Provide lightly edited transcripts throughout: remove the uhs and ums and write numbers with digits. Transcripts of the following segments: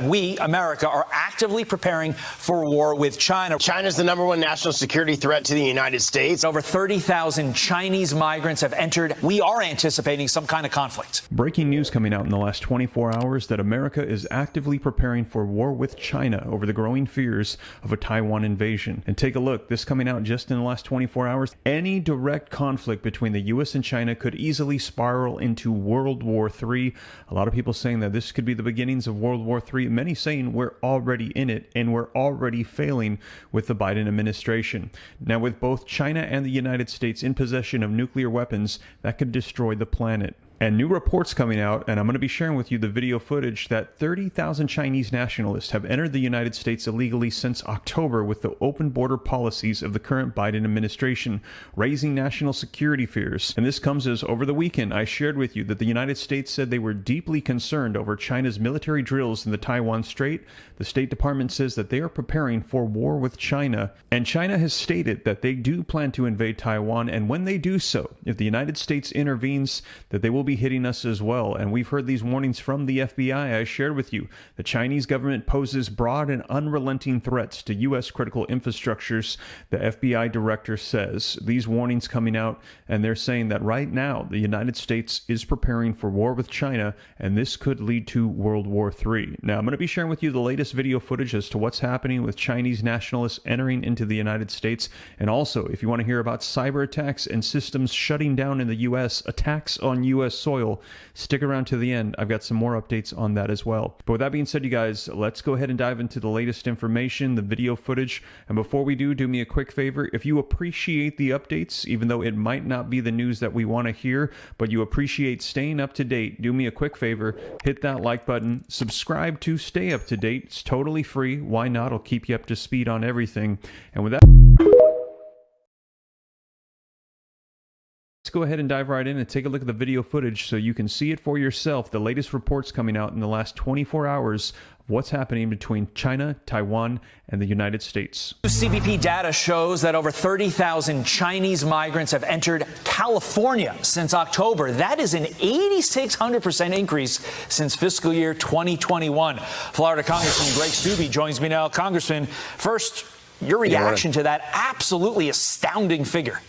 We, America, are actively preparing for war with China. China's the #1 national security threat to the United States. Over 30,000 Chinese migrants have entered. We are anticipating some kind of conflict. Breaking news coming out in the last 24 hours that America is actively preparing for war with China over the growing fears of a Taiwan invasion. And take a look, this coming out just in the last 24 hours. Any direct conflict between the U.S. and China could easily spiral into World War III. A lot of people saying that this could be the beginnings of World War III. Many saying we're already in it and we're already failing with the Biden administration. Now, with both China and the United States in possession of nuclear weapons, that could destroy the planet. And new reports coming out, and I'm going to be sharing with you the video footage that 30,000 Chinese nationalists have entered the United States illegally since October with the open border policies of the current Biden administration, raising national security fears. And this comes as over the weekend I shared with you that the United States said they were deeply concerned over China's military drills in the Taiwan Strait. The State Department says that they are preparing for war with China, and China has stated that they do plan to invade Taiwan, and when they do so, if the United States intervenes, that they will be hitting us as well. And we've heard these warnings from the FBI. I shared with you the Chinese government poses broad and unrelenting threats to U.S. critical infrastructures, the FBI director says. These warnings coming out, and they're saying that right now the United States is preparing for war with China, and this could lead to World War III. Now, I'm going to be sharing with you the latest video footage as to what's happening with Chinese nationalists entering into the United States. And also, if you want to hear about cyber attacks and systems shutting down in the U.S., attacks on U.S. soil, stick around to the end. I've got some more updates on that as well. But with that being said, you guys, let's go ahead and dive into the latest information, the video footage. And before we do me a quick favor. If you appreciate the updates, even though it might not be the news that we want to hear, but you appreciate staying up to date, do me a quick favor, hit that like button, subscribe to stay up to date. It's totally free. Why not? I'll keep you up to speed on everything. And with that, let's go ahead and dive right in and take a look at the video footage so you can see it for yourself. The latest reports coming out in the last 24 hours of what's happening between China, Taiwan, and the United States. CBP data shows that over 30,000 Chinese migrants have entered California since October. That is an 8,600% increase since fiscal year 2021. Florida Congressman Greg Steube joins me now. Congressman, first, your reaction to that absolutely astounding figure.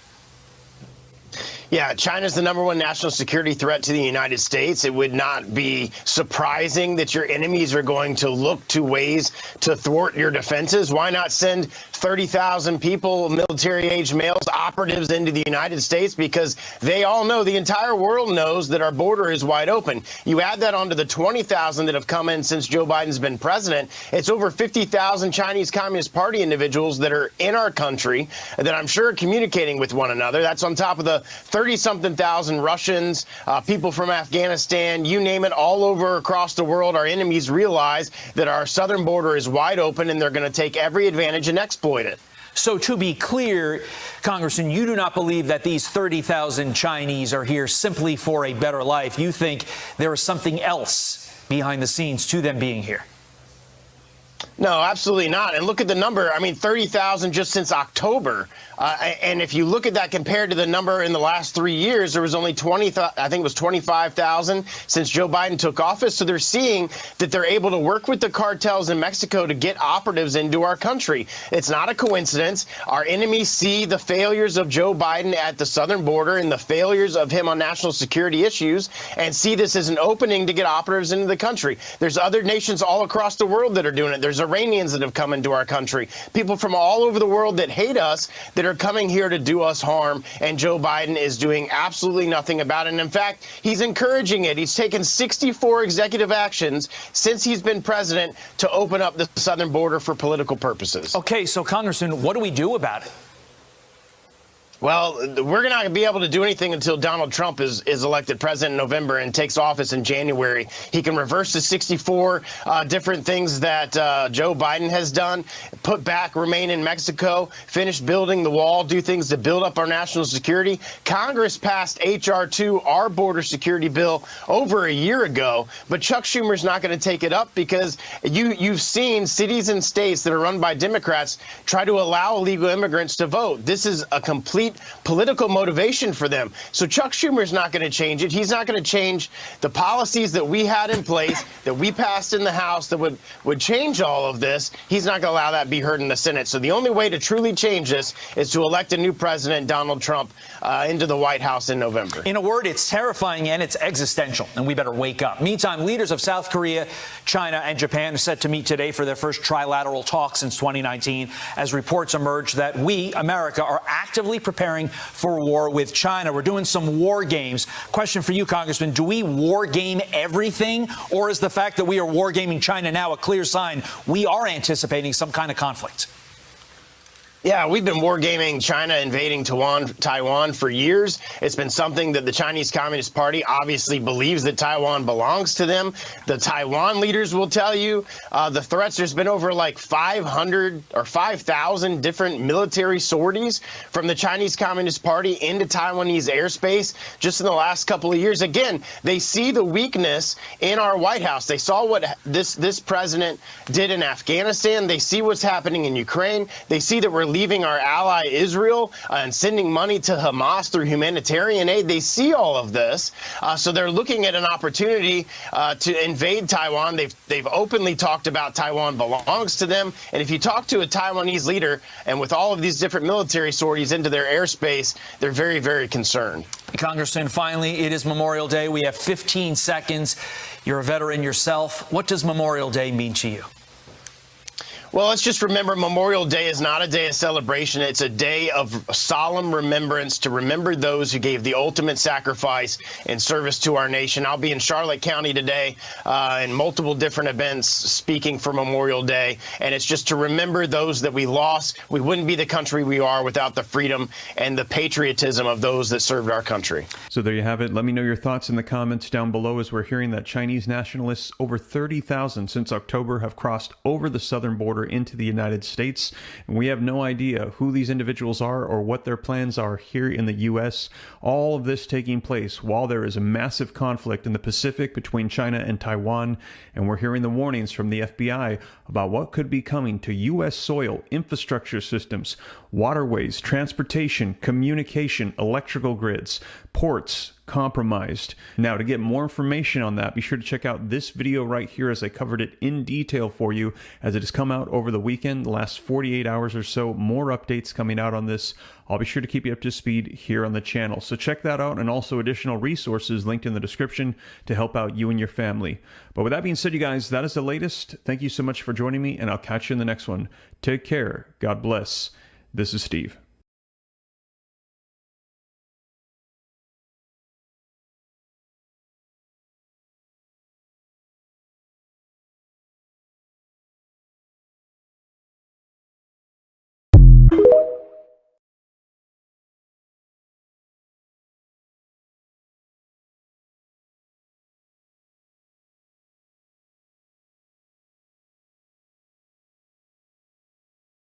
Yeah, China's the #1 national security threat to the United States. It would not be surprising that your enemies are going to look to ways to thwart your defenses. Why not send 30,000 people, military-age males, operatives into the United States? Because they all know, the entire world knows, that our border is wide open. You add that onto the 20,000 that have come in since Joe Biden's been president. It's over 50,000 Chinese Communist Party individuals that are in our country that I'm sure are communicating with one another. That's on top of the 30-something thousand Russians, people from Afghanistan, you name it, all over across the world. Our enemies realize that our southern border is wide open, and they're going to take every advantage and exploit it. So to be clear, Congressman, you do not believe that these 30,000 Chinese are here simply for a better life. You think there is something else behind the scenes to them being here. No, absolutely not. And look at the number. I mean, 30,000 just since October. And if you look at that compared to the number in the last 3 years, there was only I think it was 25,000 since Joe Biden took office. So they're seeing that they're able to work with the cartels in Mexico to get operatives into our country. It's not a coincidence. Our enemies see the failures of Joe Biden at the southern border and the failures of him on national security issues, and see this as an opening to get operatives into the country. There's other nations all across the world that are doing it. There's Iranians that have come into our country, people from all over the world that hate us that are coming here to do us harm, and Joe Biden is doing absolutely nothing about it. And in fact, he's encouraging it. He's taken 64 executive actions since he's been president to open up the southern border for political purposes. Okay, so Congressman, what do we do about it? Well, we're not going to be able to do anything until Donald Trump is elected president in November and takes office in January. He can reverse the 64 different things that Joe Biden has done, put back, remain in Mexico, finish building the wall, do things to build up our national security. Congress passed H.R. 2, our border security bill, over a year ago, but Chuck Schumer's not going to take it up because you've seen cities and states that are run by Democrats try to allow illegal immigrants to vote. This is a complete complete political motivation for them. So Chuck Schumer's not going to change it. He's not going to change the policies that we had in place, that we passed in the House that would change all of this. He's not going to allow that to be heard in the Senate. So the only way to truly change this is to elect a new president, Donald Trump, into the White House in November. In a word, it's terrifying and it's existential, and we better wake up. Meantime, leaders of South Korea, China, and Japan are set to meet today for their first trilateral talk since 2019, as reports emerge that we, America, are actively preparing for war with China. We're doing some war games. Question for you, Congressman. Do we war game everything, or is the fact that we are war gaming China now a clear sign we are anticipating some kind of conflict? Yeah, we've been wargaming China invading Taiwan for years. It's been something that the Chinese Communist Party obviously believes that Taiwan belongs to them. The Taiwan leaders will tell you the threats. There's been over like 500 or 5,000 different military sorties from the Chinese Communist Party into Taiwanese airspace just in the last couple of years. Again, they see the weakness in our White House. They saw what this president did in Afghanistan. They see what's happening in Ukraine. They see that we're leaving our ally Israel and sending money to Hamas through humanitarian aid. They see all of this, so they're looking at an opportunity to invade Taiwan. They've openly talked about Taiwan belongs to them, and if you talk to a Taiwanese leader, and with all of these different military sorties into their airspace, they're very, very concerned. Congressman, finally, it is Memorial Day. We have 15 seconds. You're a veteran yourself. What does Memorial Day mean to you? Well, let's just remember Memorial Day is not a day of celebration. It's a day of solemn remembrance to remember those who gave the ultimate sacrifice in service to our nation. I'll be in Charlotte County today in multiple different events speaking for Memorial Day. And it's just to remember those that we lost. We wouldn't be the country we are without the freedom and the patriotism of those that served our country. So there you have it. Let me know your thoughts in the comments down below, as we're hearing that Chinese nationalists, over 30,000 since October, have crossed over the southern border into the United States, and we have no idea who these individuals are or what their plans are here in the U.S. All of this taking place while there is a massive conflict in the Pacific between China and Taiwan, and we're hearing the warnings from the FBI about what could be coming to U.S. soil, infrastructure systems, waterways, transportation, communication, electrical grids, ports compromised. Now, to get more information on that, be sure to check out this video right here, as I covered it in detail for you as it has come out over the weekend, the last 48 hours or so. More updates coming out on this. I'll be sure to keep you up to speed here on the channel. So check that out, and also additional resources linked in the description to help out you and your family. But with that being said, you guys, that is the latest. Thank you so much for joining me, and I'll catch you in the next one. Take care. God bless. This is Steve.